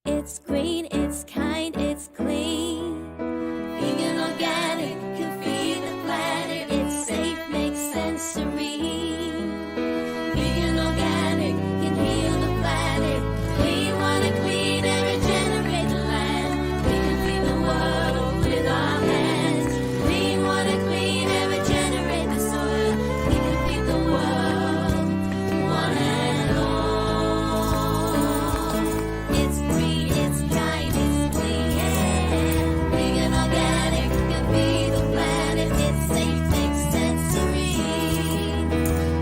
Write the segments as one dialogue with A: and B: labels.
A: It's green, it's kind, it's clean. Vegan organic can feed the planet. It's safe, makes sense, serene. Vegan organic can heal the planet. Clean water, clean air, regenerate the land. We can feed the world with our hands. Clean water, clean air, regenerate the soil. We can feed the world, one and all. It's green, it's kind, it's clean. Vegan organic can feed the planet. It's safe, makes sense, serene.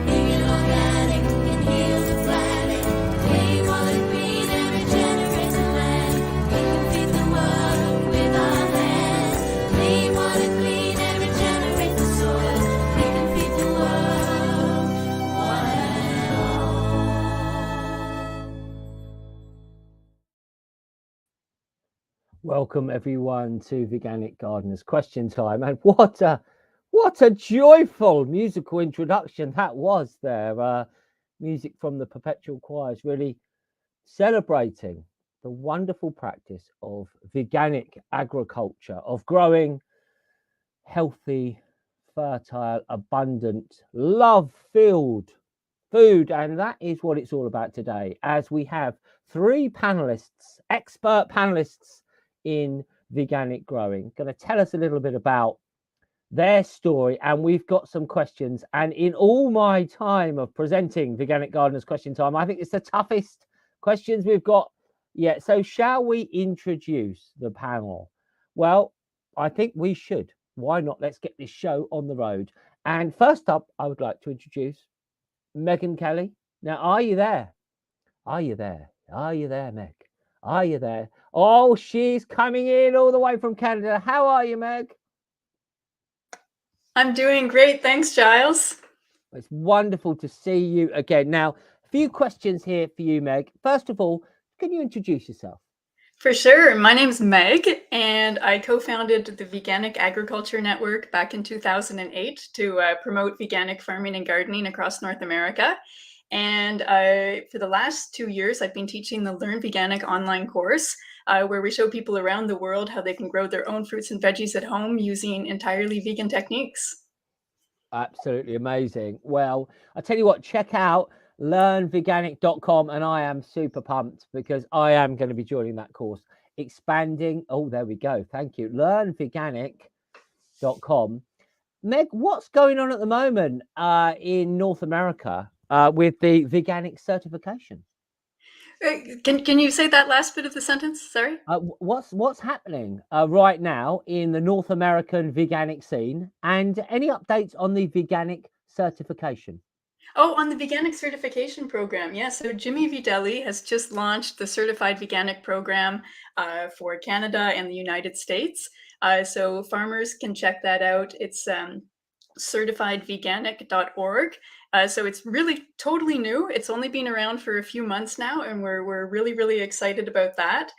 A: Vegan organic can heal the planet. Clean water, clean air, regenerate the land. We can feed the world with our hands. Clean water, clean air, regenerate the soil. We can feed the world, one and all.
B: Welcome everyone to Veganic Gardeners Question Time, and what a joyful musical introduction that was there. Music from the Perpetual Choirs, really celebrating the wonderful practice of veganic agriculture, of growing healthy, fertile, abundant, love-filled food. And that is what it's all about today, as we have three panelists, expert panelists in veganic growing, going to tell us a little bit about their story. And we've got some questions. And in all my time of presenting Veganic Gardeners Question Time, I think it's the toughest questions we've got yet. So shall we introduce the panel? Well, I think we should. Why not? Let's get this show on the road. And first up, I would like to introduce Meghan Kelly. Now, are you there? Are you there? Are you there, Meg? Are you there? Oh, she's coming in all the way from Canada. How are you, Meg?
C: I'm doing great. Thanks, Giles.
B: It's wonderful to see you again. Now, a few questions here for you, Meg. First of all, can you introduce yourself?
C: For sure. My name's Meg, and I co-founded the Veganic Agriculture Network back in 2008 to promote veganic farming and gardening across North America. And for the last 2 years, I've been teaching the Learn Veganic online course, where we show people around the world how they can grow their own fruits and veggies at home using entirely vegan techniques.
B: Absolutely amazing. Well, I tell you what, check out learnveganic.com, and I am super pumped because I am going to be joining that course. Expanding. Oh, there we go. Thank you. Learnveganic.com. Meg, what's going on at the moment in North America with the veganic certification?
C: Can you say that last bit of the sentence? Sorry.
B: What's happening right now in the North American veganic scene, and any updates on the veganic certification?
C: Oh, on the Veganic Certification Program. Yeah, so Jimmy Videlli has just launched the Certified Veganic Program for Canada and the United States. So farmers can check that out. It's certifiedveganic.org. So it's really totally new. It's only been around for a few months now, and we're really, really excited about that.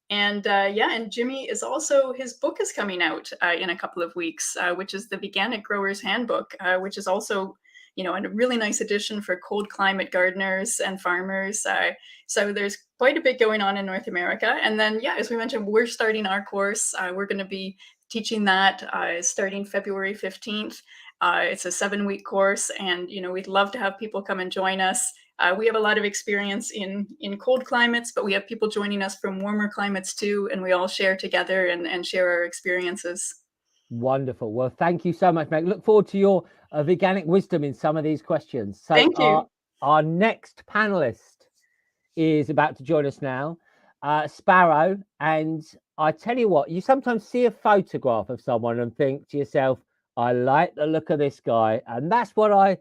C: And yeah, and Jimmy is also, his book is coming out in a couple of weeks, which is the Veganic Grower's Handbook, which is also, you know, a really nice addition for cold climate gardeners and farmers. So there's quite a bit going on in North America. And then, yeah, as we mentioned, we're starting our course. We're going to be teaching that starting February 15th. It's a 7-week course, and, you know, we'd love to have people come and join us. We have a lot of experience in cold climates, but we have people joining us from warmer climates too, and we all share together and share our experiences.
B: Wonderful. Well, thank you so much, Meg. Look forward to your veganic wisdom in some of these questions. So
C: Thank you.
B: Our next panelist is about to join us now, Sparrow. And I tell you what, you sometimes see a photograph of someone and think to yourself, I like the look of this guy. And that's what I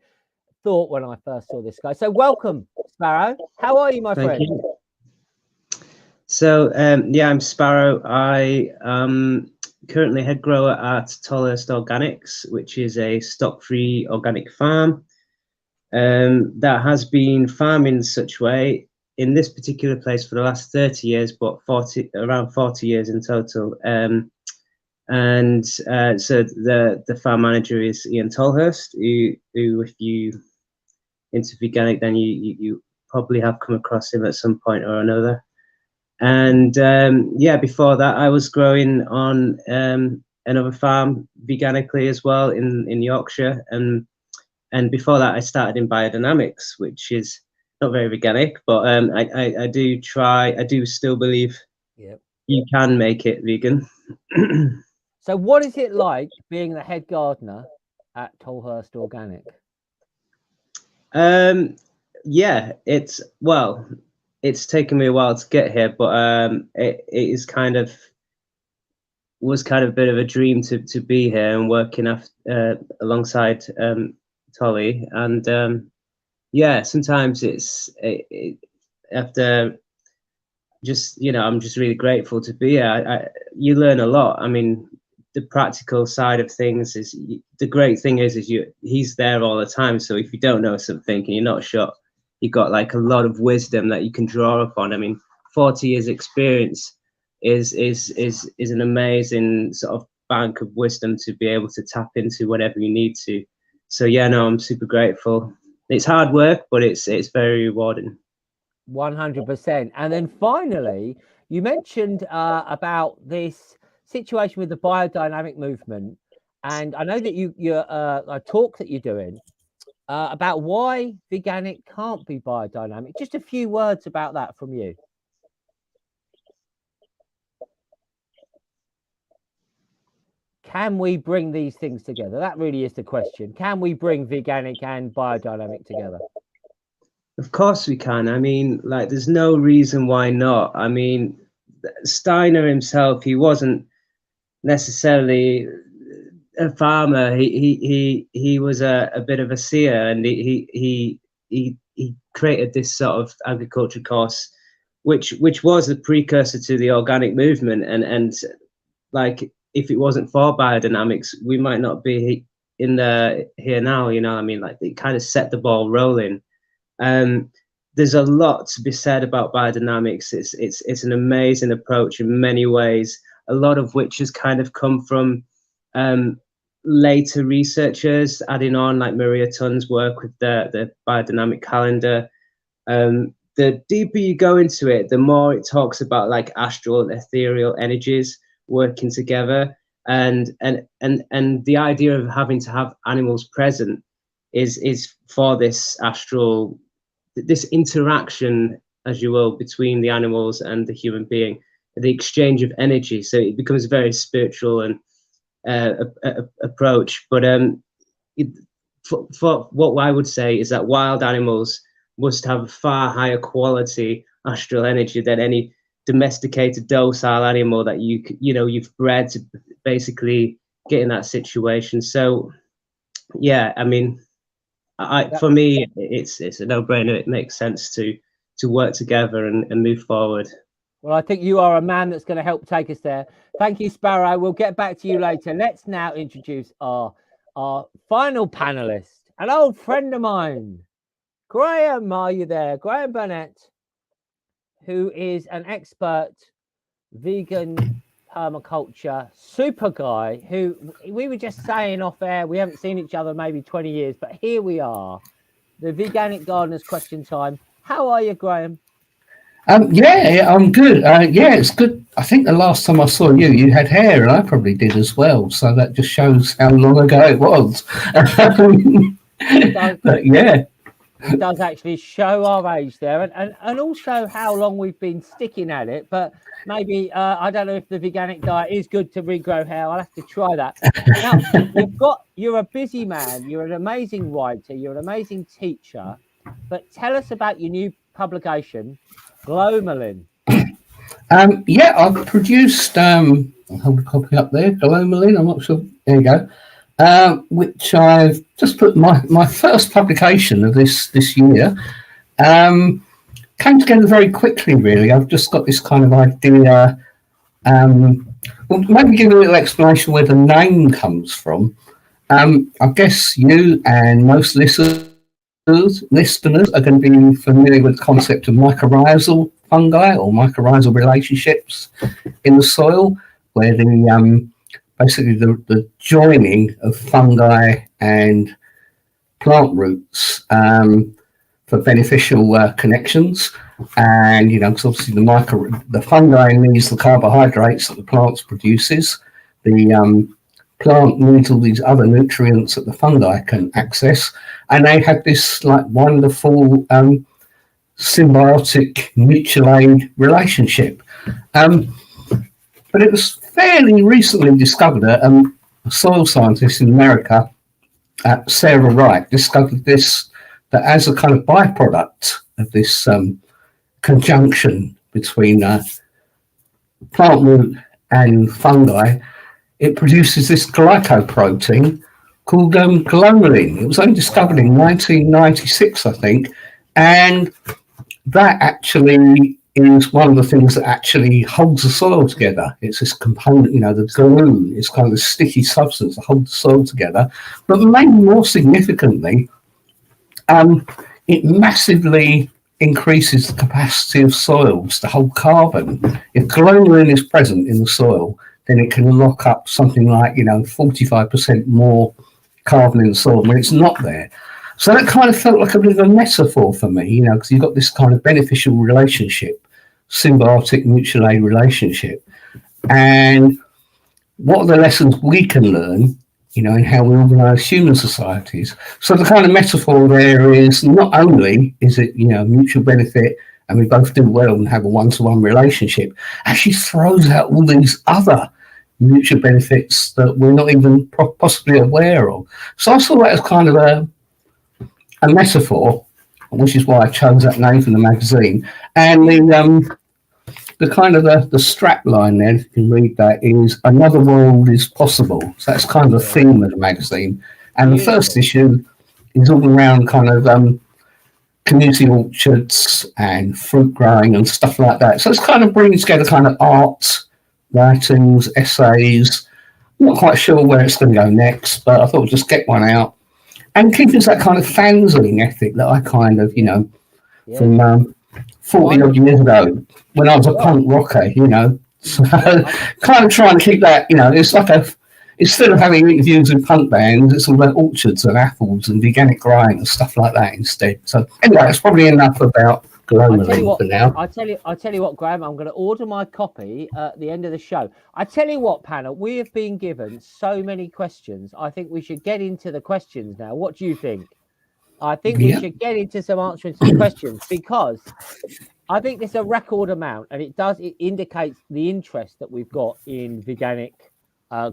B: thought when I first saw this guy. So welcome, Sparrow. How are you, my friend?
D: Thank you. So, yeah, I'm Sparrow. I currently head grower at Tolhurst Organics, which is a stock-free organic farm that has been farming in such way in this particular place for the last 30 years, but around 40 years in total. So the farm manager is Ian Tolhurst, who if you into veganic, then you probably have come across him at some point or another. And yeah, before that, I was growing on another farm veganically as well in Yorkshire. And before that, I started in biodynamics, which is not very veganic, but I do still believe
B: Yep.
D: you can make it vegan.
B: So what is it like being the head gardener at Tolhurst Organic?
D: Yeah, it's taken me a while to get here, but it is was kind of a bit of a dream to be here and working alongside Tolly. And yeah, sometimes after just, I'm just really grateful to be here. You learn a lot. I mean, the practical side of things is the great thing is he's there all the time. So if you don't know something and you're not sure, you've got like a lot of wisdom that you can draw upon. I mean, 40 years experience is an amazing sort of bank of wisdom to be able to tap into whenever you need to. So yeah, no, I'm super grateful. It's hard work, but it's very rewarding.
B: 100%. And then finally, you mentioned about this situation with the biodynamic movement, and I know that you're a talk that you're doing about why veganic can't be biodynamic. Just a few words about that from you. Can we bring these things together? That really is the question. Can we bring veganic and biodynamic together?
D: Of course we can. I mean, like, there's no reason why not. I mean, Steiner himself, he wasn't necessarily a farmer. He was a bit of a seer, and he created this sort of agriculture course, which was the precursor to the organic movement. And like, if it wasn't for biodynamics, we might not be in here now. You know, I mean, like, it kind of set the ball rolling. There's a lot to be said about biodynamics. It's an amazing approach in many ways, a lot of which has kind of come from later researchers adding on, like Maria Tunn's work with the biodynamic calendar. The deeper you go into it, the more it talks about like astral and ethereal energies working together, and the idea of having to have animals present is for this astral, this interaction, as you will, between the animals and the human being, the exchange of energy. So it becomes a very spiritual and approach. But for what I would say is that wild animals must have a far higher quality astral energy than any domesticated docile animal that you've bred to basically get in that situation. So yeah, I mean, for me, it's a no-brainer. It makes sense to work together and move forward.
B: Well, I think you are a man that's going to help take us there. Thank you, Sparrow. We'll get back to you later. Let's now introduce our final panelist, an old friend of mine. Graham, are you there? Graham Burnett, who is an expert vegan permaculture super guy, who we were just saying off air, we haven't seen each other maybe 20 years, but here we are, the Veganic Gardeners Question Time. How are you, Graham?
E: Yeah, I'm good. Yeah, it's good. I think the last time I saw you had hair, and I probably did as well. So that just shows how long ago it was. But yeah.
B: It does actually show our age there, and also how long we've been sticking at it. But maybe I don't know if the veganic diet is good to regrow hair. I'll have to try that. Now, you're a busy man. You're an amazing writer. You're an amazing teacher. But tell us about your new publication, Glomalin.
E: Yeah, I've produced. I'll hold a copy up there. Glomalin. I'm not sure. There you go. Which I've just put my first publication of this year. Came together very quickly, really. I've just got this kind of idea. Well, maybe give a little explanation where the name comes from. I guess you and most listeners are going to be familiar with the concept of mycorrhizal fungi or mycorrhizal relationships in the soil, where basically the joining of fungi and plant roots for beneficial connections. And, 'cause obviously the fungi needs the carbohydrates that the plant produces. The plant needs all these other nutrients that the fungi can access. And they have this like wonderful symbiotic mutual aid relationship. But it was fairly recently discovered that a soil scientist in America, Sarah Wright, discovered this, that as a kind of byproduct of this conjunction between plant root and fungi, it produces this glycoprotein called glomalin. It was only discovered in 1996, I think, and that actually is one of the things that actually holds the soil together. It's this component, the glue is kind of a sticky substance that holds the soil together. But maybe more significantly, it massively increases the capacity of soils to hold carbon. If glomalin is present in the soil, then it can lock up something like 45% more carbon in the soil when it's not there. So that kind of felt like a bit of a metaphor for me, because you've got this kind of beneficial relationship, symbiotic mutual aid relationship. And what are the lessons we can learn, in how we organise human societies? So the kind of metaphor there is not only is it, mutual benefit and we both do well and have a one-to-one relationship, actually throws out all these other mutual benefits that we're not even possibly aware of. So I saw that as kind of a metaphor, which is why I chose that name for the magazine. And the kind of the strap line there, if you can read that, is "Another world is possible." So that's kind of the theme of the magazine. And the first issue is all around kind of community orchards and fruit growing and stuff like that. So it's kind of bringing together kind of art, writings, essays. I'm not quite sure where it's going to go next, but I thought I'd just get one out. And keeping that kind of fanzine ethic that I kind of, from 40 odd years ago when I was a punk rocker, so kind of trying to keep that, it's like instead of having interviews with punk bands, it's all about orchards and apples and veganic growing and stuff like that instead. So anyway, that's probably enough about glomalin for now.
B: I tell you what, Graham, I'm going to order my copy at the end of the show. I tell you what, panel, we have been given so many questions. I think we should get into the questions now. What do you think? I think we should get into answering some questions, because I think there's a record amount, and it indicates the interest that we've got in veganic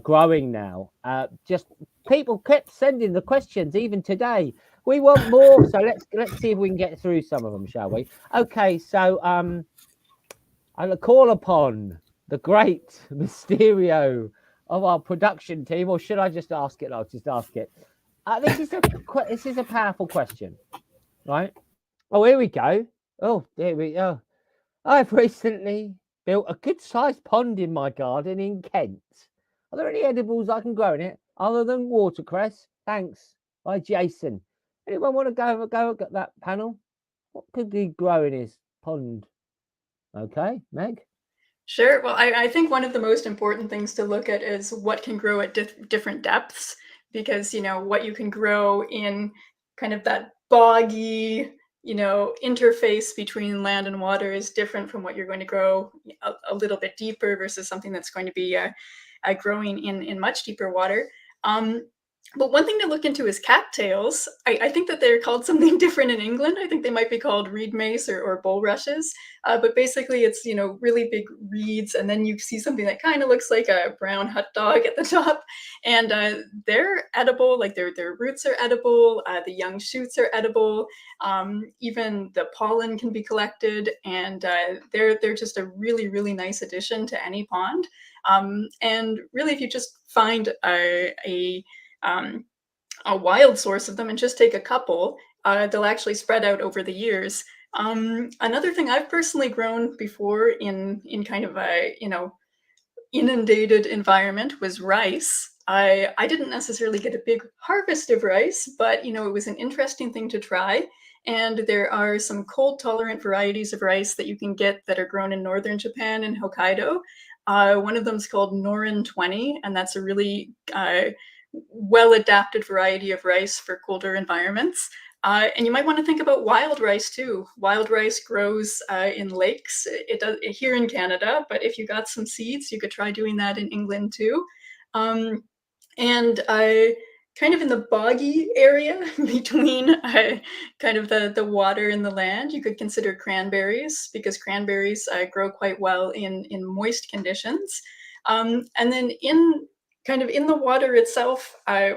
B: growing now. Just people kept sending the questions even today. We want more, so let's see if we can get through some of them, shall we? Okay, so I'll call upon the great Mysterio of our production team, or should I just ask it? I'll just ask it. This is a powerful question, right? Oh, here we go. Oh, there we go. I've recently built a good-sized pond in my garden in Kent. Are there any edibles I can grow in it other than watercress? Thanks. By Jason. Anyone want to go at that, panel? What could he grow in his pond? Okay, Meg?
C: Sure. Well, I think one of the most important things to look at is what can grow at different depths, because, what you can grow in kind of that boggy, interface between land and water is different from what you're going to grow a little bit deeper versus something that's going to be growing in much deeper water. But one thing to look into is cattails. I think that they're called something different in England. I think they might be called reed mace or bulrushes. But basically it's, really big reeds. And then you see something that kind of looks like a brown hot dog at the top. And they're edible, like their roots are edible. The young shoots are edible. Even the pollen can be collected. And they're just a really, really nice addition to any pond. And really, if you just find a wild source of them and just take a couple, they'll actually spread out over the years. Another thing I've personally grown before in kind of a inundated environment was rice. I didn't necessarily get a big harvest of rice, but it was an interesting thing to try. And there are some cold tolerant varieties of rice that you can get that are grown in northern Japan and Hokkaido. One of them is called Norin 20, and that's a really well-adapted variety of rice for colder environments. And you might want to think about wild rice too. Wild rice grows in lakes. It does here in Canada, but if you got some seeds, you could try doing that in England too. And kind of in the boggy area between kind of the water and the land, you could consider cranberries, because cranberries grow quite well in moist conditions. And then in the water itself,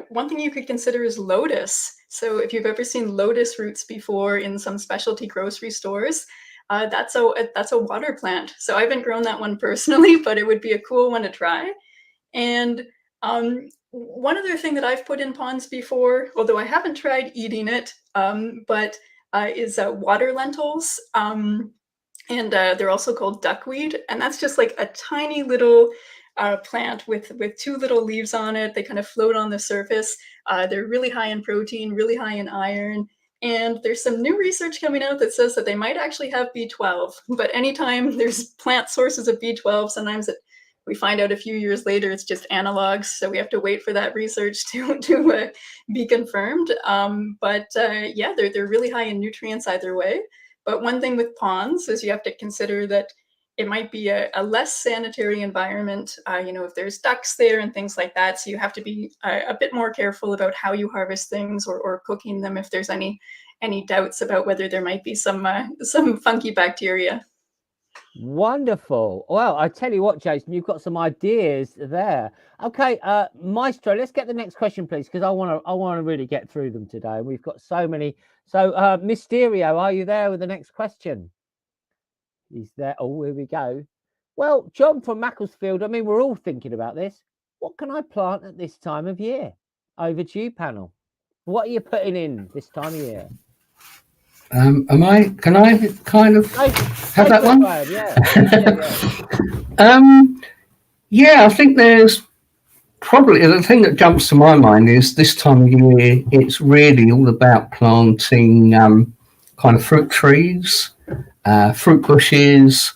C: one thing you could consider is lotus. So if you've ever seen lotus roots before in some specialty grocery stores, that's a water plant. So I haven't grown that one personally, but it would be a cool one to try. And one other thing that I've put in ponds before, although I haven't tried eating it, but is water lentils. And they're also called duckweed. And that's just like a tiny little plant with 2 little leaves on it. They kind of float on the surface. They're really high in protein, really high in iron. And there's some new research coming out that says that they might actually have B12. But anytime there's plant sources of B12, sometimes we find out a few years later it's just analogs. So we have to wait for that research to be confirmed. Yeah, they're really high in nutrients either way. But one thing with ponds is you have to consider that it might be a less sanitary environment, if there's ducks there and things like that. So you have to be a bit more careful about how you harvest things or cooking them if there's any doubts about whether there might be some funky bacteria.
B: Wonderful. Well, I tell you what, Jason, you've got some ideas there. Okay, Maestro, let's get the next question, please, because I want to really get through them today. We've got so many. So, Mysterio, are you there with the next question? He's there. Oh, here we go. Well, John from Macclesfield, I mean, we're all thinking about this. What can I plant at this time of year? Over to you, panel. What are you putting in this time of year?
E: Can I kind of have that one?
B: Yeah.
E: I think there's probably the thing that jumps to my mind is this time of year, it's really all about planting kind of fruit trees, fruit bushes,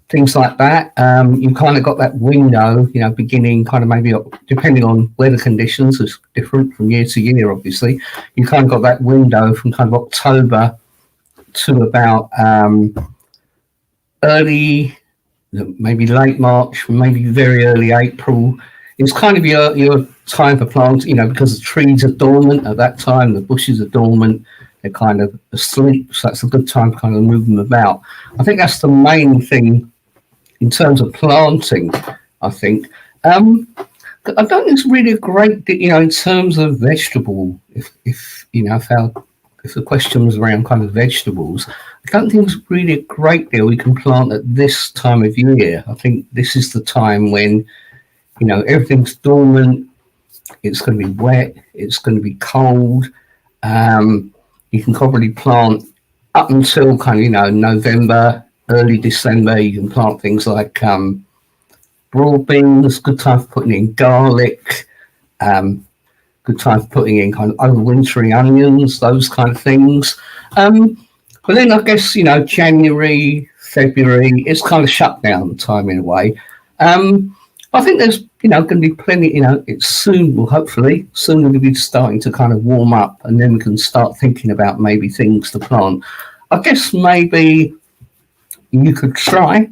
E: things like that. You've kind of got that window, beginning kind of maybe depending on weather conditions, it's different from year to year, obviously. You kind of got that window from kind of October to about early, maybe late March, maybe very early April. It's kind of your time for planting, because the trees are dormant at that time, the bushes are dormant, they're kind of asleep, so that's a good time to kind of move them about. I think that's the main thing in terms of planting, I think. I don't think it's really a great, in terms of vegetable, if the question was around kind of vegetables, I don't think it's really a great deal we can plant at this time of year. I think this is the time when, everything's dormant, it's going to be wet, it's going to be cold. You can probably plant up until kind of, November, early December. You can plant things like broad beans, good time for putting in garlic, good time for putting in kind of overwintering onions, those kind of things. But then I guess, January, February, it's kind of shutdown time in a way. I think there's, going to be plenty, it's soon, well, hopefully, soon going to be starting to kind of warm up, and then we can start thinking about maybe things to plant. I guess maybe you could try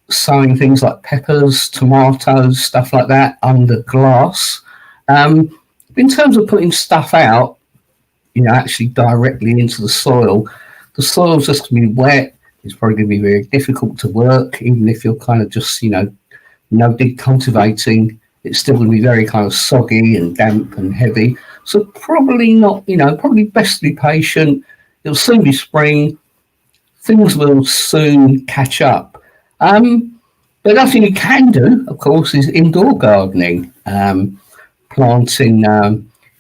E: sowing things like peppers, tomatoes, stuff like that under glass. In terms of putting stuff out, actually directly into the soil's just going to be wet. It's probably going to be very difficult to work, even if you're kind of just, no dig cultivating. It's still going to be very kind of soggy and damp and heavy. So probably not, probably best to be patient. It'll soon be spring. Things will soon catch up. But another thing you can do, of course, is indoor gardening. Planting,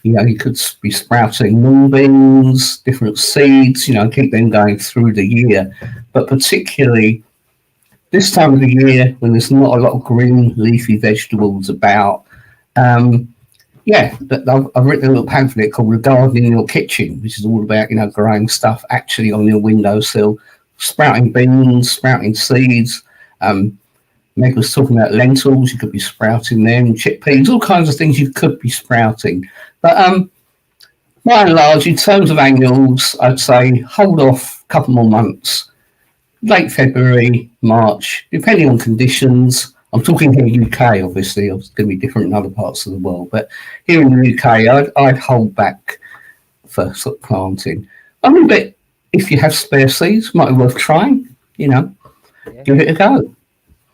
E: you could be sprouting mung beans, different seeds, keep them going through the year. But particularly this time of the year, when there's not a lot of green leafy vegetables about, I've written a little pamphlet called The Garden in Your Kitchen, which is all about, growing stuff actually on your windowsill, sprouting beans, sprouting seeds. Meg was talking about lentils, you could be sprouting them, chickpeas, all kinds of things you could be sprouting. But By and large, in terms of annuals, I'd say hold off a couple more months. Late February, March, depending on conditions. I'm talking here UK, obviously. It's going to be different in other parts of the world, but here in the UK, I'd hold back for sort of planting. I mean, but if you have spare seeds, might be worth trying. You know,
B: Yeah.
E: give it a go.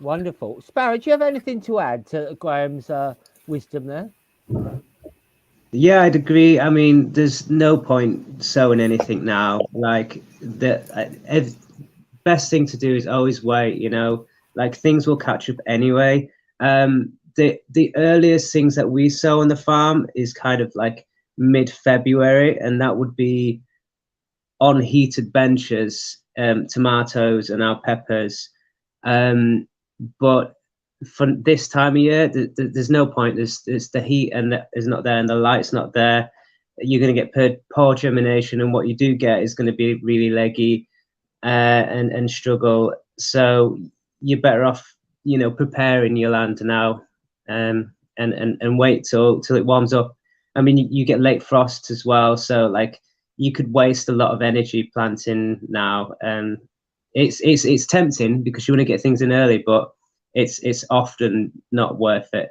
B: Wonderful. Sparrow, do you have anything to add to Graham's wisdom there?
D: Yeah, I'd agree. I mean, there's no point sowing anything now. Like the best thing to do is always wait. You know, like things will catch up anyway. The earliest things that we sow on the farm is kind of like mid-February, and that would be on heated benches, tomatoes and our peppers. But for this time of year, there's no point. There's the heat and is not there, and the light's not there. You're going to get poor germination, and what you do get is going to be really leggy and struggle. So you're better off, you know, preparing your land now, and wait till it warms up. I mean, you get late frosts as well, so like you could waste a lot of energy planting now. It's tempting because you want to get things in early, but it's often not worth it.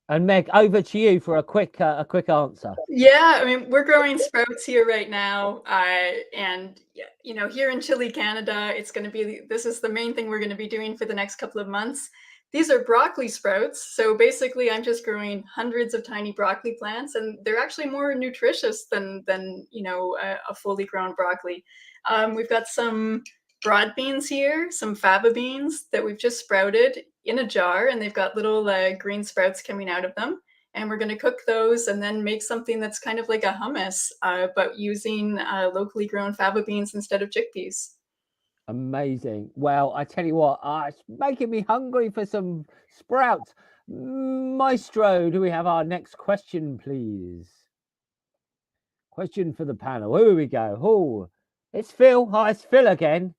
B: And Meg, over to you for a quick answer.
C: Yeah, I mean, we're growing sprouts here right now, and you know, here in Chile, Canada, it's going to be, this is the main thing we're going to be doing for the next couple of months. These are broccoli sprouts, so basically I'm just growing hundreds of tiny broccoli plants, and they're actually more nutritious than you know, a fully grown broccoli. We've got some broad beans here, some faba beans that we've just sprouted in a jar, and they've got little green sprouts coming out of them. And we're going to cook those and then make something that's kind of like a hummus, but using locally grown faba beans instead of chickpeas.
B: Amazing. Well, I tell you what, it's making me hungry for some sprouts. Maestro, do we have our next question, please? Question for the panel. Here we go. Oh, it's Phil. Hi, it's Phil again.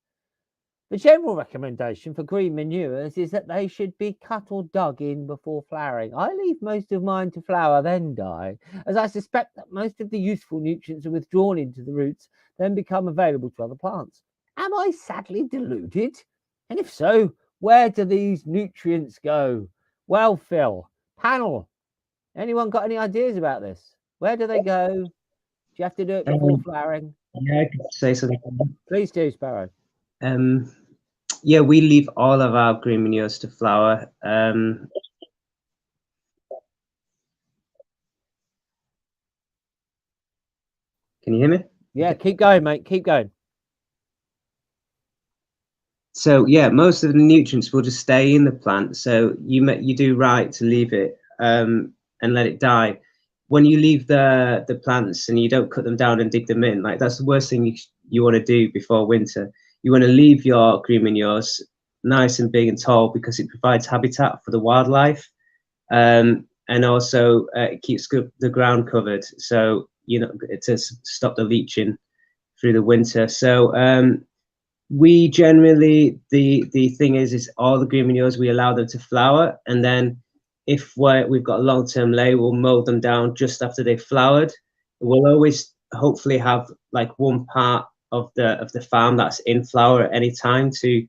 B: The general recommendation for green manures is that they should be cut or dug in before flowering. I leave most of mine to flower, then die, as I suspect that most of the useful nutrients are withdrawn into the roots, then become available to other plants. Am I sadly deluded? And if so, where do these nutrients go? Well, Phil, panel, anyone got any ideas about this? Where do they go? Do you have to do it before flowering?
D: Yeah, I could say something.
B: Please do, Sparrow.
D: Yeah, we leave all of our green manures to flower. Can you hear me?
B: Yeah, keep going, mate. Keep going.
D: So yeah, most of the nutrients will just stay in the plant. So you do right to leave it and let it die. When you leave the plants and you don't cut them down and dig them in, like that's the worst thing you want to do before winter. You want to leave your green manures nice and big and tall because it provides habitat for the wildlife, and also it keeps the ground covered. So you know, to stop the leaching through the winter. So we generally, the thing is all the green manures, we allow them to flower, and then if we've got a long-term lay, we'll mow them down just after they've flowered. We'll always hopefully have like one part of the farm that's in flower at any time to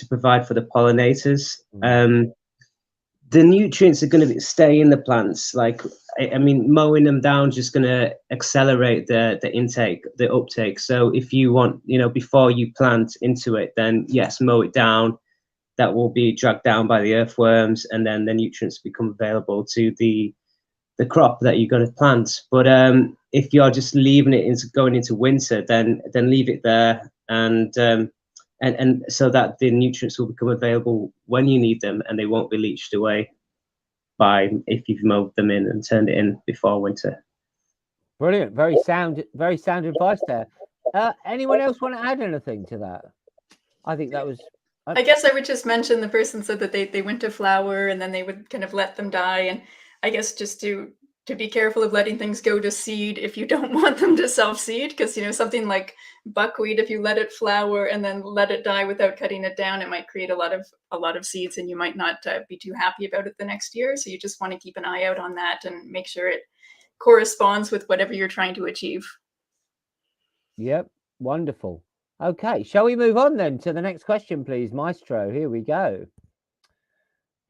D: provide for the pollinators. The nutrients are going to stay in the plants. Like, I mean, mowing them down just going to accelerate the intake, the uptake. So if you want, you know, before you plant into it, then yes, mow it down. That will be dragged down by the earthworms, and then the nutrients become available to the crop that you're going to plant. But if you're just leaving it going into winter, then leave it there, and so that the nutrients will become available when you need them, and they won't be leached away if you've mowed them in and turned it in before winter.
B: Brilliant. Very sound advice there. Anyone else want to add anything to that? I think that was.
C: I guess I would just mention the person said that they went to flower and then they would kind of let them die. And I guess just to be careful of letting things go to seed if you don't want them to self-seed, because, you know, something like buckwheat, if you let it flower and then let it die without cutting it down, it might create a lot of seeds, and you might not be too happy about it the next year. So you just want to keep an eye out on that and make sure it corresponds with whatever you're trying to achieve.
B: Yep, wonderful. Okay, shall we move on then to the next question, please, Maestro? Here we go.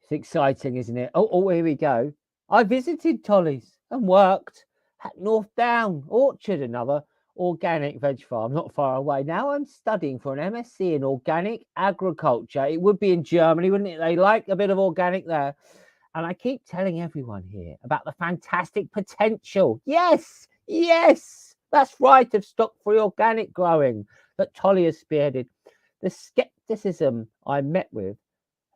B: It's exciting, isn't it? Oh, here we go. I visited Tolly's and worked at North Down Orchard, another organic veg farm not far away. Now I'm studying for an MSc in organic agriculture. It would be in Germany, wouldn't it? They like a bit of organic there. And I keep telling everyone here about the fantastic potential. Yes, that's right, of stock-free organic growing that Tolly has spearheaded. The skepticism I met with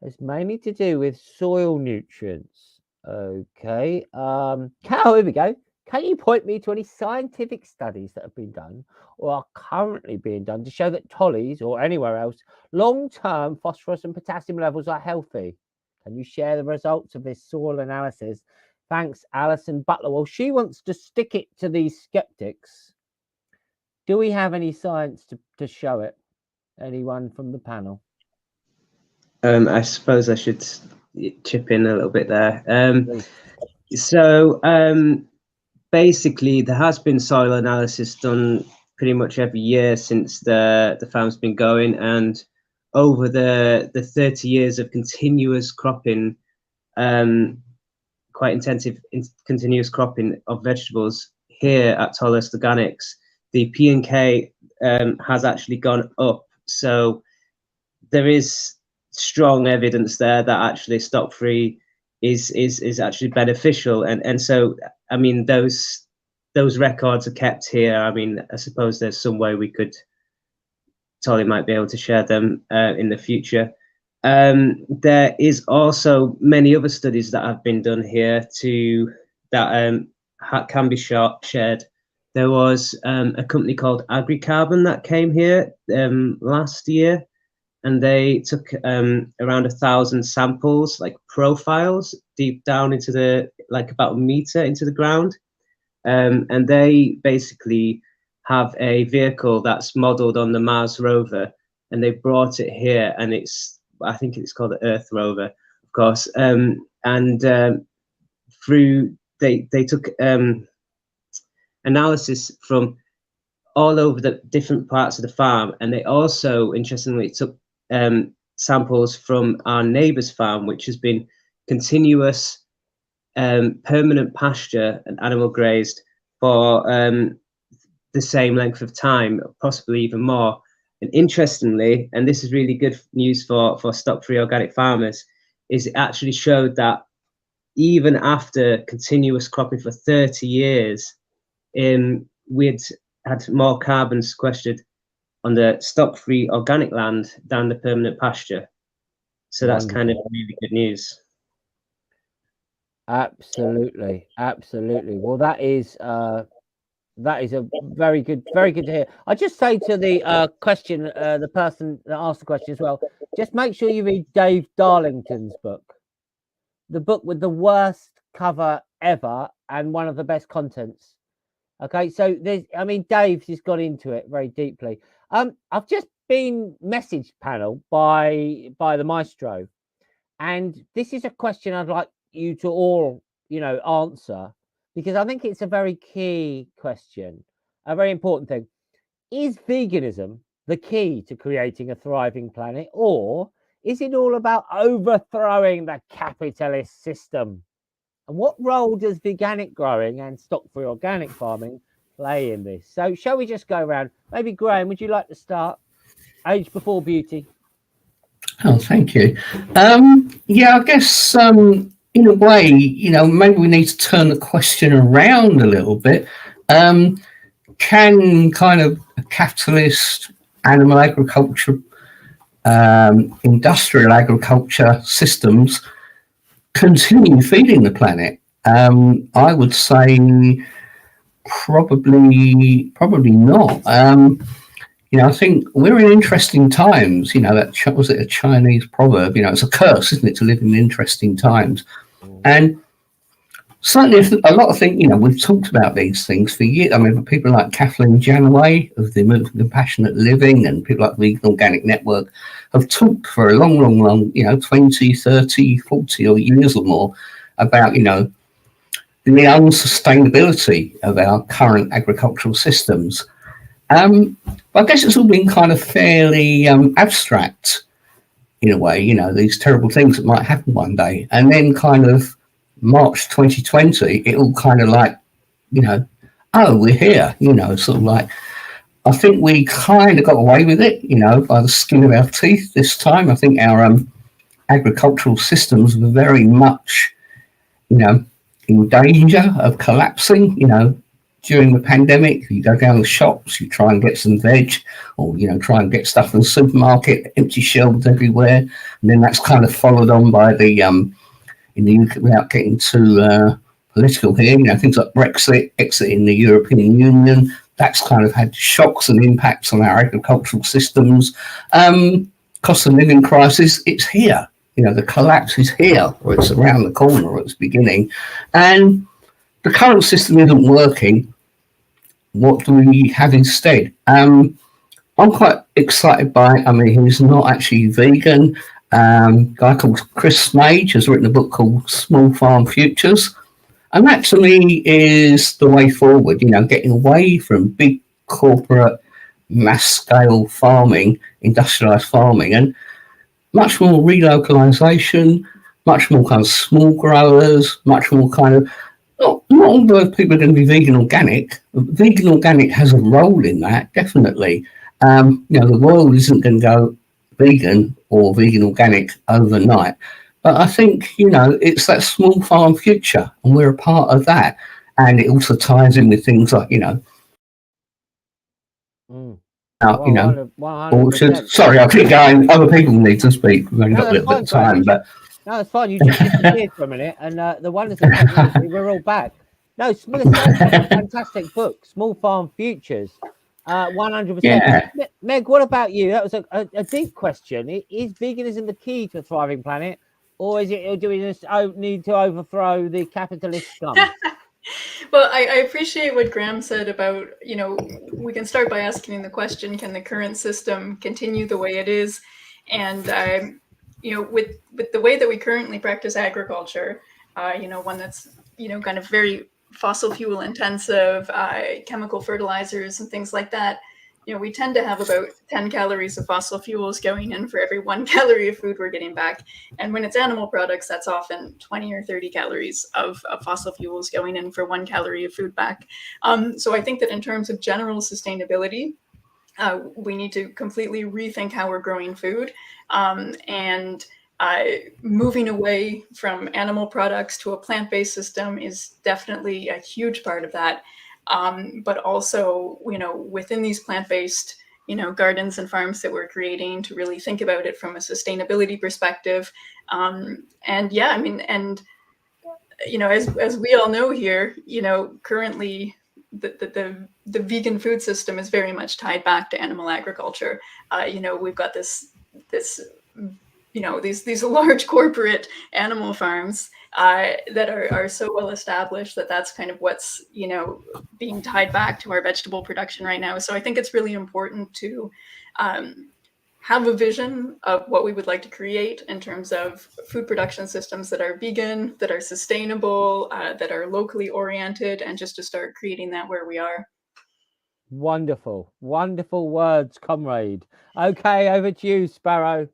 B: has mainly to do with soil nutrients. Okay. Here we go. Can you point me to any scientific studies that have been done or are currently being done to show that Tolly's or anywhere else long-term phosphorus and potassium levels are healthy? Can you share the results of this soil analysis? Thanks, Alison Butler. Well, she wants to stick it to these skeptics. Do we have any science to show it? Anyone from the panel?
D: I suppose I should chip in a little bit there. So basically, there has been soil analysis done pretty much every year since the farm's been going, and over the 30 years of continuous cropping, quite intensive continuous cropping of vegetables here at Tolhurst Organics, the P&K has actually gone up. So there is strong evidence there that actually stock-free is actually beneficial, and so I mean those records are kept here. I mean, I suppose there's some way we could, Tolly might be able to share them in the future. There is also many other studies that have been done here that can be shared. There was a company called AgriCarbon that came here last year, and they took around 1,000 samples, like profiles, deep down into about a meter into the ground. And they basically have a vehicle that's modeled on the Mars rover, and they brought it here, and I think it's called the Earth rover, of course. They took analysis from all over the different parts of the farm, and they also, interestingly, took samples from our neighbour's farm, which has been continuous permanent pasture and animal grazed for the same length of time, possibly even more. And interestingly, and this is really good news for stock-free organic farmers, is it actually showed that even after continuous cropping for 30 years, we'd had more carbon sequestered on the stock-free organic land than the permanent pasture. So that's kind of really good news.
B: Absolutely. Well, that is a very good to hear. I just say to the question, the person that asked the question as well, just make sure you read Dave Darlington's book, the book with the worst cover ever and one of the best contents. Okay, so Dave's just got into it very deeply. I've just been messaged, panel, by the Maestro, and this is a question I'd like you to all, answer, because I think it's a very key question, a very important thing. Is veganism the key to creating a thriving planet, or is it all about overthrowing the capitalist system? And what role does veganic growing and stock-free organic farming play in this? So shall we just go around? Maybe Graham, would you like to start? Age before beauty.
E: Oh, thank you. Yeah, I guess in a way, maybe we need to turn the question around a little bit. Can kind of capitalist animal agriculture, industrial agriculture systems continue feeding the planet? I would say probably not. I think we're in interesting times. That was it a Chinese proverb? It's a curse, isn't it, to live in interesting times? And certainly, a lot of things. We've talked about these things for years. I mean, people like Kathleen Janaway of the Movement of Compassionate Living and people like the Vegan Organic Network have talked for a long, 20, 30, 40 or years or more about, the unsustainability of our current agricultural systems. I guess it's all been kind of fairly abstract in a way, you know, these terrible things that might happen one day. And then kind of March 2020, it all kind of like, you know, oh, we're here, you know, sort of like, I think we kind of got away with it, you know, by the skin of our teeth this time. I think our agricultural systems were very much, you know, in danger of collapsing, you know. During the pandemic, you go down the shops, you try and get some veg, or, you know, try and get stuff in the supermarket, empty shelves everywhere. And then that's kind of followed on by the, in the UK, without getting too political here, you know, things like Brexit, exiting the European Union. That's kind of had shocks and impacts on our agricultural systems. Cost of living crisis, it's here. You know, the collapse is here, or it's around the corner, or it's beginning. And the current system isn't working. What do we have instead? I'm quite excited by, I mean, he's not actually vegan. A guy called Chris Smage has written a book called Small Farm Futures. And that to me is the way forward, you know, getting away from big corporate mass scale farming, industrialized farming, and much more relocalization, much more kind of small growers, much more kind of, not all those people are going to be vegan organic. Vegan organic has a role in that, definitely. You know, the world isn't going to go vegan or vegan organic overnight. But I think, you know, it's that small farm future, and we're a part of that. And it also ties in with things like, you know, you know,
B: 100%.
E: sorry, I keep going. Other people need to speak. We've only got a little bit of time, but
B: no, it's fine. You just disappeared for a minute, and the wonderful technology, we're all back. No, fantastic book, Small Farm Futures, 100%.
E: Yeah.
B: Meg, what about you? That was a deep question. Is veganism the key to a thriving planet, or is it, or do we just need to overthrow the capitalist scum?
C: Well, I appreciate what Graham said about, you know, we can start by asking the question, can the current system continue the way it is? And you know, with the way that we currently practice agriculture, you know, one that's, you know, kind of very fossil fuel intensive, chemical fertilizers and things like that, you know, we tend to have about 10 calories of fossil fuels going in for every 1 calorie of food we're getting back. And when it's animal products, that's often 20 or 30 calories of fossil fuels going in for 1 calorie of food back. So I think that in terms of general sustainability, we need to completely rethink how we're growing food, and moving away from animal products to a plant-based system is definitely a huge part of that. But also, you know, within these plant-based, you know, gardens and farms that we're creating, to really think about it from a sustainability perspective. And yeah, I mean, and, you know, as we all know here, you know, currently the vegan food system is very much tied back to animal agriculture. You know, we've got this, you know, these large corporate animal farms that are so well established that that's kind of what's, you know, being tied back to our vegetable production right now. So I think it's really important to have a vision of what we would like to create in terms of food production systems that are vegan, that are sustainable, that are locally oriented, and just to start creating that where we are.
B: Wonderful words, comrade. Okay, over to you, Sparrow.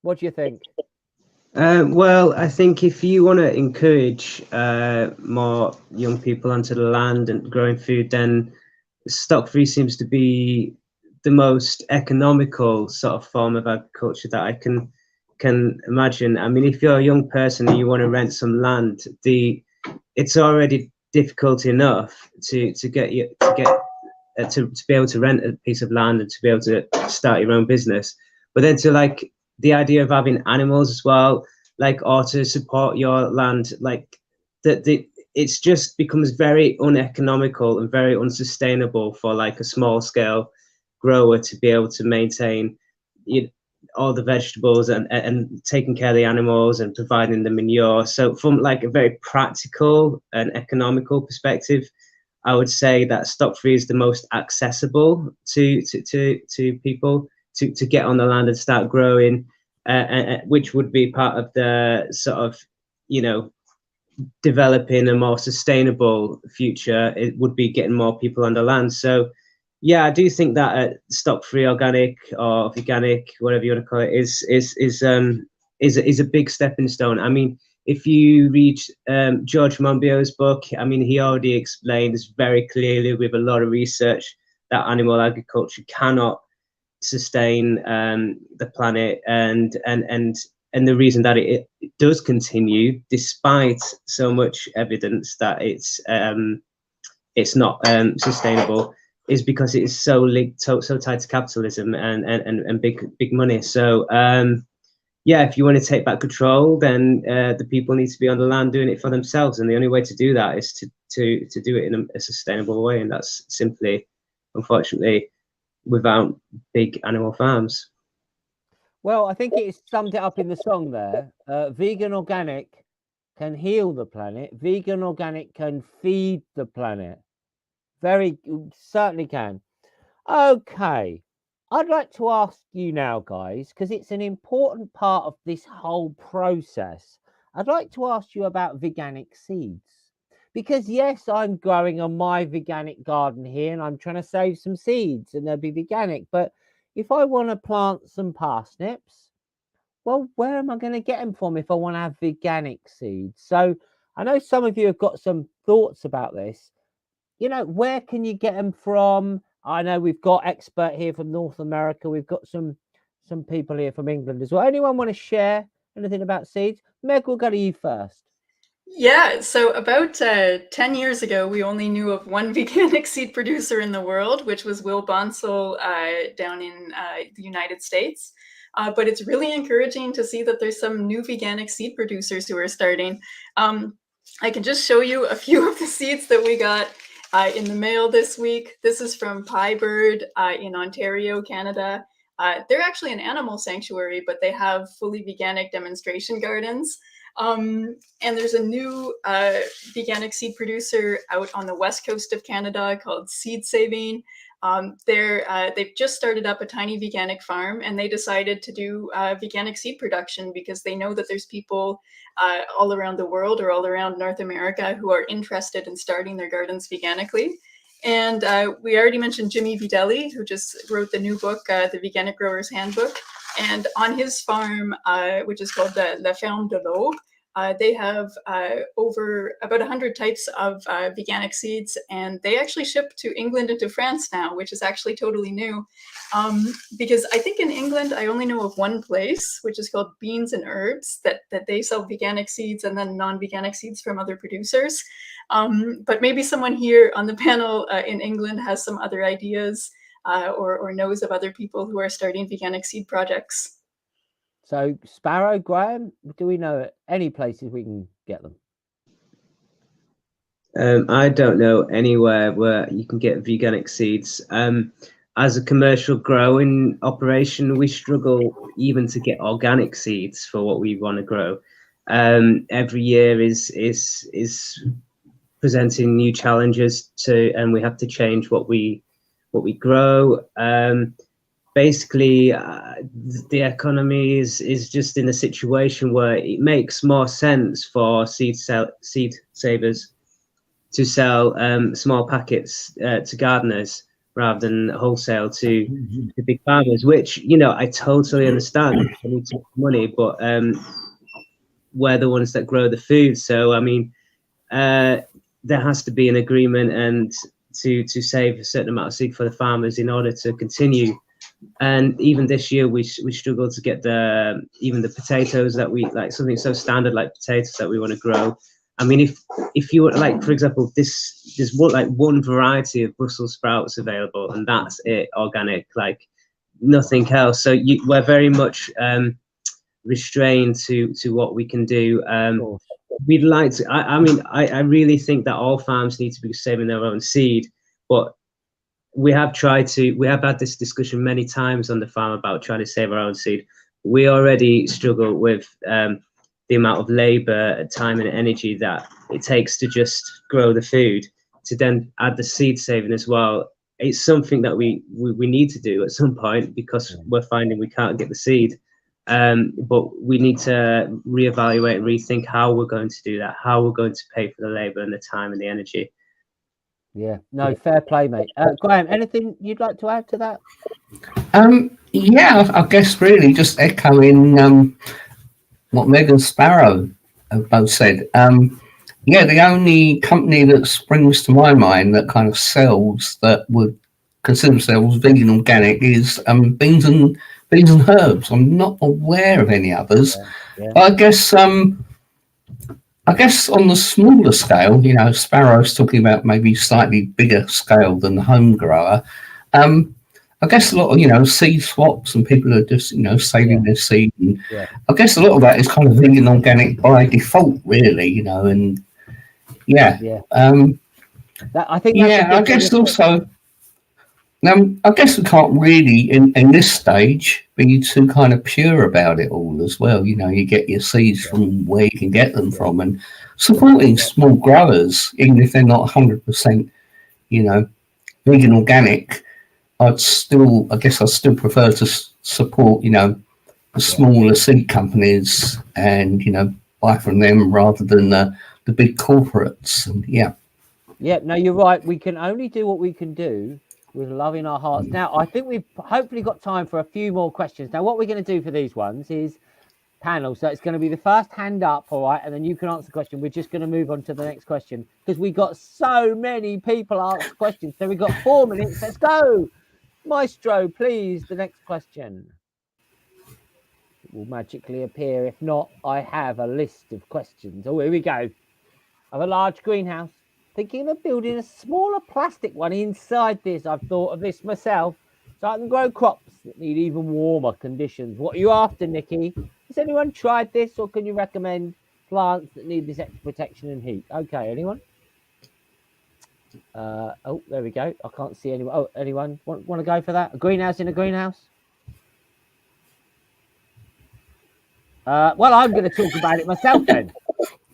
B: What do you think?
D: Well, I think if you want to encourage more young people onto the land and growing food, then stock-free seems to be the most economical sort of form of agriculture that I can imagine. I mean, if you're a young person and you want to rent some land, it's already difficult enough to be able to rent a piece of land and to be able to start your own business. But then to like the idea of having animals as well, like, or to support your land, like it's just becomes very uneconomical and very unsustainable for like a small scale grower to be able to maintain all the vegetables and taking care of the animals and providing the manure. So from like a very practical and economical perspective, I would say that stock-free is the most accessible to people to get on the land and start growing, which would be part of the sort of, you know, developing a more sustainable future, it would be getting more people on the land. So yeah, I do think that stock-free organic or veganic, whatever you want to call it, is a big stepping stone. I mean, if you read George Monbiot's book, I mean, he already explains very clearly with a lot of research that animal agriculture cannot sustain the planet, and the reason that it does continue despite so much evidence that it's not sustainable is because it is so linked, so tied to capitalism and big money. So yeah, if you want to take back control, then the people need to be on the land doing it for themselves, and the only way to do that is to do it in a sustainable way, and that's simply, unfortunately, without big animal farms.
B: Well, I think it summed it up in the song there. Vegan organic can heal the planet. Vegan organic can feed the planet. Very certainly can. Okay. I'd like to ask you now, guys, because it's an important part of this whole process. I'd like to ask you about veganic seeds. Because yes, I'm growing on my veganic garden here and I'm trying to save some seeds and they'll be veganic. But if I want to plant some parsnips, well, where am I going to get them from if I want to have veganic seeds? So I know some of you have got some thoughts about this. You know, where can you get them from? I know we've got expert here from North America. We've got some people here from England as well. Anyone want to share anything about seeds? Meg, we'll go to you first.
C: Yeah, so about 10 years ago, we only knew of one veganic seed producer in the world, which was Will Bonsall down in the United States. But it's really encouraging to see that there's some new veganic seed producers who are starting. I can just show you a few of the seeds that we got in the mail this week. This is from Pie Bird in Ontario, Canada. They're actually an animal sanctuary, but they have fully veganic demonstration gardens. And there's a new veganic seed producer out on the west coast of Canada called Seed Saving. They've just started up a tiny veganic farm, and they decided to do veganic seed production because they know that there's people all around the world or all around North America who are interested in starting their gardens veganically. And we already mentioned Jimmy Videlli, who just wrote the new book, The Veganic Grower's Handbook. And on his farm, which is called La Ferme de l'Eau, they have over about 100 types of veganic seeds, and they actually ship to England and to France now, which is actually totally new. Because I think in England, I only know of one place, which is called Beans and Herbs, that they sell veganic seeds and then non-veganic seeds from other producers. But maybe someone here on the panel in England has some other ideas or knows of other people who are starting veganic seed projects.
B: So Sparrow, Graham, do we know any places we can get them?
D: I don't know anywhere where you can get veganic seeds. As a commercial growing operation, we struggle even to get organic seeds for what we want to grow. Every year is presenting new challenges and we have to change what we grow. Basically, the economy is just in a situation where it makes more sense for seed savers to sell small packets to gardeners rather than wholesale to the big farmers, which, you know, I totally understand. They need to make money, but we're the ones that grow the food. So, I mean, there has to be an agreement and to save a certain amount of seed for the farmers in order to continue. And even this year, we struggled to get even the potatoes that we like, something so standard like potatoes that we want to grow. I mean, if you were, like, for example, there's one variety of Brussels sprouts available, and that's it, organic, like nothing else. So we're very much restrained to what we can do. We'd like to. I mean, I really think that all farms need to be saving their own seed, but we have had this discussion many times on the farm about trying to save our own seed. We already struggle with the amount of labor, time and energy that it takes to just grow the food, to then add the seed saving as well. It's something that we need to do at some point because we're finding we can't get the seed. But we need to reevaluate and rethink how we're going to do that, how we're going to pay for the labour and the time and the energy.
B: Yeah, no, fair play, mate. Graham, anything you'd like to add to that?
E: Yeah, I guess really just echoing what Meg and Sparrow have both said. Yeah, the only company that springs to my mind that kind of sells that would consider themselves vegan organic is beans and herbs. I'm not aware of any others.
B: Yeah.
E: But I guess on the smaller scale, you know, Sparrow's talking about maybe slightly bigger scale than the home grower. I guess a lot of, you know, seed swaps and people are just, you know, saving their seed. And I guess a lot of that is kind of vegan organic by default, really, you know, and
B: That, I think that's
E: I guess also, I guess we can't really, in this stage, be too kind of pure about it all as well. You know, you get your seeds from where you can get them from, and supporting small growers, even if they're not 100%, you know, vegan organic. I'd still prefer to support, you know, the smaller seed companies and, you know, buy from them rather than the big corporates. And
B: no, you're right. We can only do what we can do with love in our hearts. Now, I think we've hopefully got time for a few more questions. Now, what we're going to do for these ones is panel. So it's going to be the first hand up, all right, and then you can answer the question. We're just going to move on to the next question because we got so many people ask questions. So we've got 4 minutes. Let's go. Maestro, please, the next question. It will magically appear. If not, I have a list of questions. Oh, here we go. I have a large greenhouse. Thinking of building a smaller plastic one inside this. I've thought of this myself, so I can grow crops that need even warmer conditions. What are you after, Nikki? Has anyone tried this, or can you recommend plants that need this extra protection and heat? Okay, anyone? Oh, there we go. I can't see anyone. Oh, anyone want to go for that? A greenhouse in a greenhouse? Well, I'm going to talk about it myself then.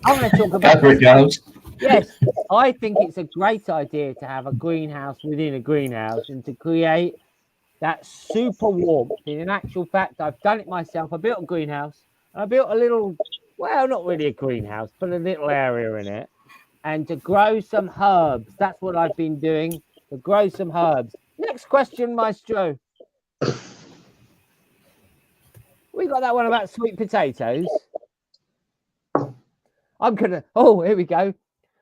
B: I'm going to talk about it. Yes, I think it's a great idea to have a greenhouse within a greenhouse and to create that super warmth. In actual fact, I've done it myself. I built a greenhouse. I built a little, well, not really a greenhouse, but a little area in it. And to grow some herbs. That's what I've been doing, to grow some herbs. Next question, Maestro. We got that one about sweet potatoes. Oh, here we go.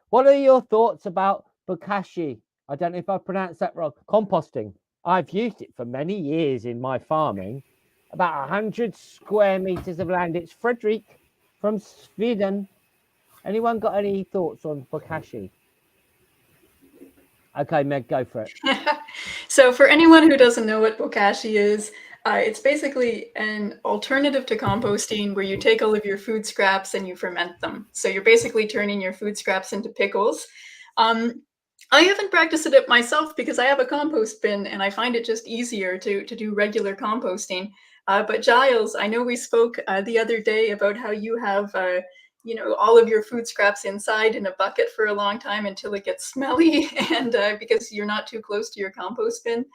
B: What are your thoughts about bokashi? I don't know if I pronounced that wrong. Composting. I've used it for many years in my farming. About 100 square meters of land. It's Frederick from Sweden. Anyone got any thoughts on bokashi? Okay, Meg, go for it.
C: So for anyone who doesn't know what bokashi is, it's basically an alternative to composting where you take all of your food scraps and you ferment them. So you're basically turning your food scraps into pickles. I haven't practiced it myself because I have a compost bin and I find it just easier to do regular composting. But Giles, I know we spoke the other day about how you have you know, all of your food scraps inside in a bucket for a long time until it gets smelly, and because you're not too close to your compost bin.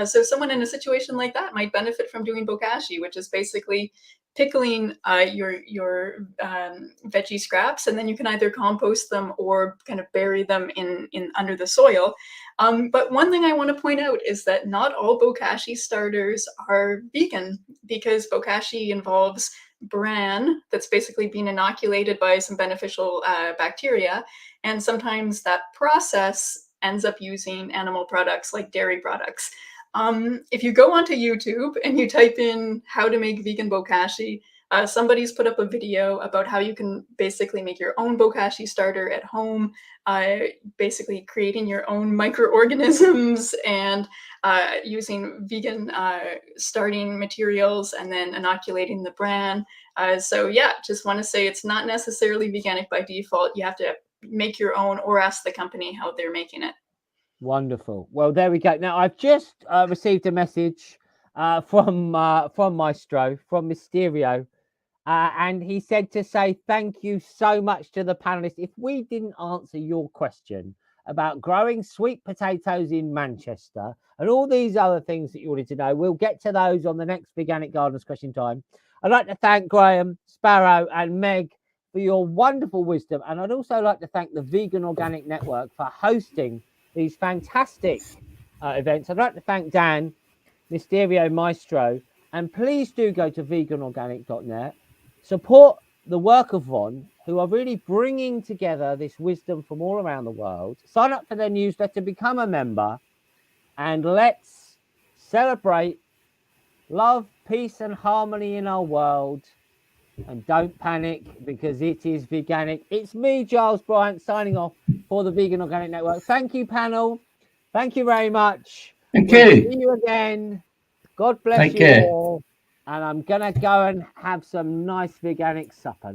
C: So someone in a situation like that might benefit from doing bokashi, which is basically pickling your veggie scraps, and then you can either compost them or kind of bury them in under the soil. But one thing I want to point out is that not all bokashi starters are vegan, because bokashi involves bran that's basically been inoculated by some beneficial bacteria, and sometimes that process ends up using animal products like dairy products. If you go onto YouTube and you type in how to make vegan bokashi, somebody's put up a video about how you can basically make your own bokashi starter at home, basically creating your own microorganisms and using vegan starting materials and then inoculating the bran. So yeah, just want to say it's not necessarily veganic by default. You have to make your own or ask the company how they're making it.
B: Wonderful. Well, there we go. Now, I've just received a message from Maestro, from Mysterio, and he said to say thank you so much to the panelists. If we didn't answer your question about growing sweet potatoes in Manchester and all these other things that you wanted to know. We'll get to those on the next Veganic Gardeners Question Time. I'd like to thank Graham, Sparrow and Meg for your wonderful wisdom. And I'd also like to thank the Vegan Organic Network for hosting these fantastic events. I'd like to thank Dan, Mysterio Maestro, and please do go to veganorganic.net. Support the work of Von, who are really bringing together this wisdom from all around the world. Sign up for their newsletter, become a member, and let's celebrate love, peace, and harmony in our world. And don't panic, because it is veganic. It's me, Giles Bryant, signing off for the Vegan Organic Network. Thank you, panel. Thank you very much.
E: Thank
B: We'll
E: you.
B: see you again. God bless
E: Take
B: you
E: care.
B: all. And I'm going to go and have some nice veganic supper.